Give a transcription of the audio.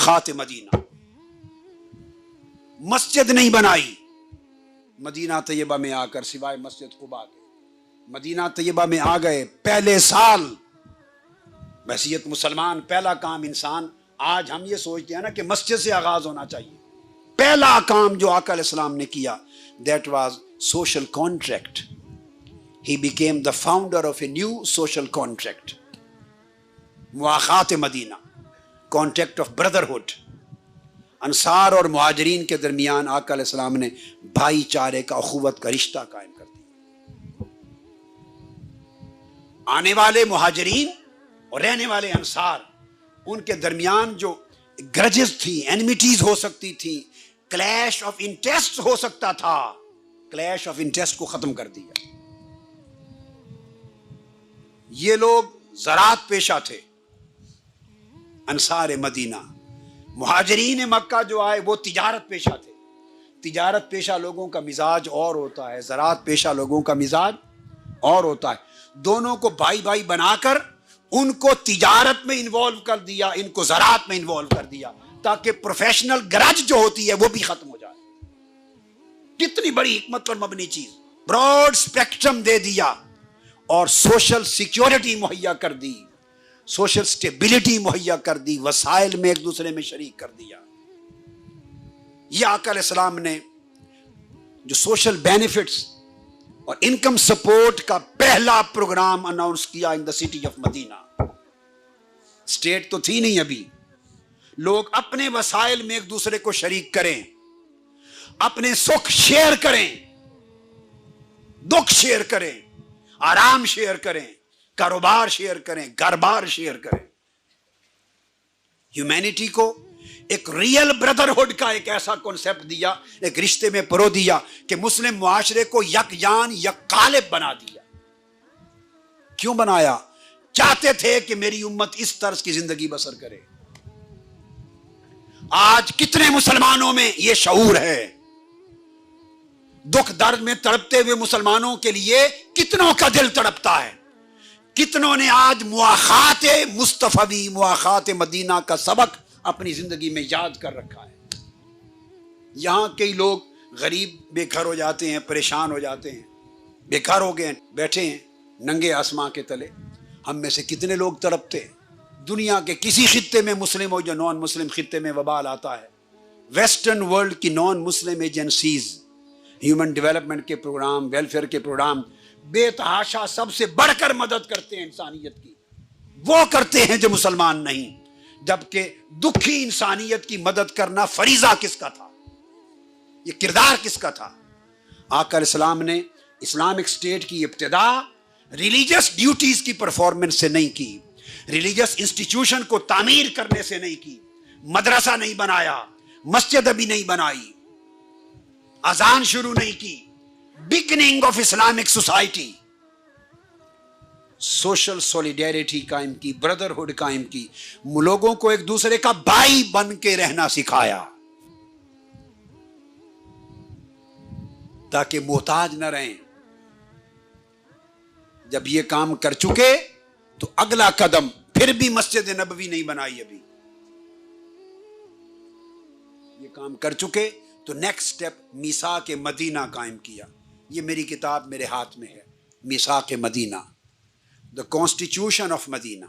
मुआखात Medina, मस्जिद नहीं बनाई मदीना तैयबा में आकर सिवाय मस्जिद कुबा के। मदीना तैयबा में आ गए, पहले साल बहसियत मुसलमान, पहला काम इंसान, आज हम ये सोचते हैं ना कि मस्जिद से आगाज होना चाहिए। पहला काम जो आका अलैहिस्सलाम ने किया, that was social contract. He became the founder of a new social contract, मुआखात मदीना, कॉन्ट्रैक्ट ऑफ ब्रदरहुड। अंसार और मुहाजिरीन के दरमियान आका अलैहिस्सलाम ने भाईचारे का, अखुवत का रिश्ता कायम कर दिया। आने वाले मुहाजिरीन और रहने वाले अंसार, उनके दरमियान जो ग्रजेस थी, एनिमिटीज हो सकती थी, क्लैश ऑफ इंटरेस्ट हो सकता था, क्लैश ऑफ इंटरेस्ट को खत्म कर दिया। ये लोग ज़राअत पेशा थे, अंसार मदीना। मुहाजिरीन मक्का जो आए वो तिजारत पेशा थे। तिजारत पेशा लोगों का मिजाज और होता है, ज़राअत पेशा लोगों का मिजाज और होता है। दोनों को भाई भाई बनाकर उनको तिजारत में इन्वॉल्व कर दिया, इनको ज़राअत में इन्वॉल्व कर दिया, ताकि प्रोफेशनल ग्रज जो होती है वो भी खत्म हो जाए। कितनी बड़ी हिकमत पर मबनी चीज, ब्रॉड स्पेक्ट्रम दे दिया और सोशल सिक्योरिटी मुहैया कर दी, सोशल स्टेबिलिटी मुहैया कर दी, वसाइल में एक दूसरे में शरीक कर दिया। यह आका अलैहिस्सलाम ने जो सोशल बेनिफिट्स और इनकम सपोर्ट का पहला प्रोग्राम अनाउंस किया in the city of Medina. State तो थी नहीं अभी, लोग अपने वसाइल में एक दूसरे को शरीक करें, अपने सुख शेयर करें, दुख शेयर करें, आराम शेयर करें, कारोबार शेयर करें, घर-बार शेयर करें। ह्यूमैनिटी को एक रियल ब्रदरहुड का एक ऐसा कॉन्सेप्ट दिया, एक रिश्ते में परो दिया कि मुस्लिम मुआशरे को यकजान यकालिब बना दिया। क्यों बनाया? चाहते थे कि मेरी उम्मत इस तर्ज की जिंदगी बसर करे। आज कितने मुसलमानों में यह शऊर है? दुख दर्द में तड़पते हुए मुसलमानों के लिए कितनों का दिल तड़पता है। कितनों ने आज मुआखाते मुस्तफवी, मुआखाते मदीना का सबक अपनी जिंदगी में याद कर रखा है। यहां कई लोग गरीब बेघर हो जाते हैं, परेशान हो जाते हैं, बेघर हो गए, बैठे हैं नंगे आसमां के तले। हम में से कितने लोग तड़पते हैं? दुनिया के किसी खित्ते में, मुस्लिम हो या नॉन मुस्लिम खित्ते में, वबाल आता है। वेस्टर्न वर्ल्ड की non Muslim agencies, human development के प्रोग्राम, वेलफेयर के प्रोग्राम बेतहाशा सबसे बढ़कर मदद करते हैं इंसानियत की। वो करते हैं जो मुसलमान नहीं, जबकि दुखी इंसानियत की मदद करना फरीजा किसका था? ये किरदार किसका था? आका अलैहिस्सलाम ने इस्लामिक स्टेट की इब्तिदा रिलीजियस ड्यूटीज की परफॉर्मेंस से नहीं की, रिलीजियस इंस्टीट्यूशन को तामीर करने से नहीं की। मदरसा नहीं बनाया, मस्जिद अभी नहीं बनाई, अजान शुरू नहीं की। Beginning of Islamic society, social solidarity कायम की, ब्रदरहुड कायम की, लोगों को एक दूसरे का भाई बन के रहना सिखाया ताकि मोहताज न रहें। जब ये काम कर चुके तो अगला कदम, फिर भी मस्जिद नबवी नहीं बनाई अभी, ये काम कर चुके तो नेक्स्ट स्टेप मीसाक मदीना कायम किया। ये मेरी किताब मेरे हाथ में है, मीसाक Medina, the constitution of Medina.